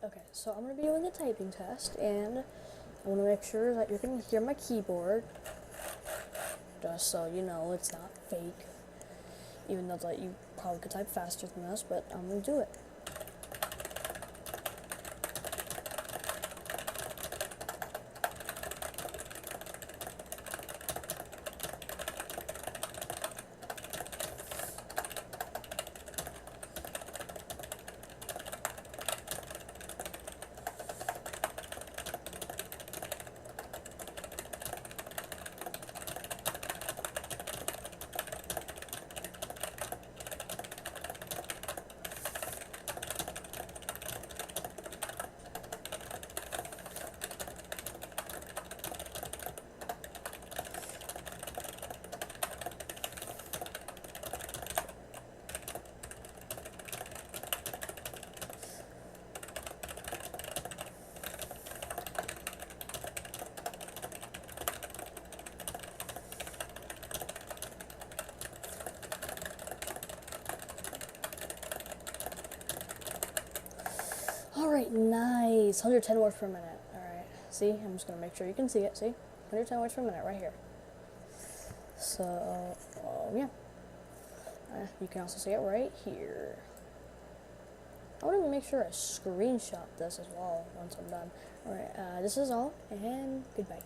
Okay, so I'm going to be doing a typing test, and I want to make sure that you're going to hear my keyboard, just so you know it's not fake, even though that you probably could type faster than this, but I'm going to do it. Alright, nice. 110 words per minute. Alright, see? I'm just going to make sure you can see it. See? 110 words per minute right here. So, yeah. You can also see it right here. I want to make sure I screenshot this as well once I'm done. Alright, this is all, and goodbye.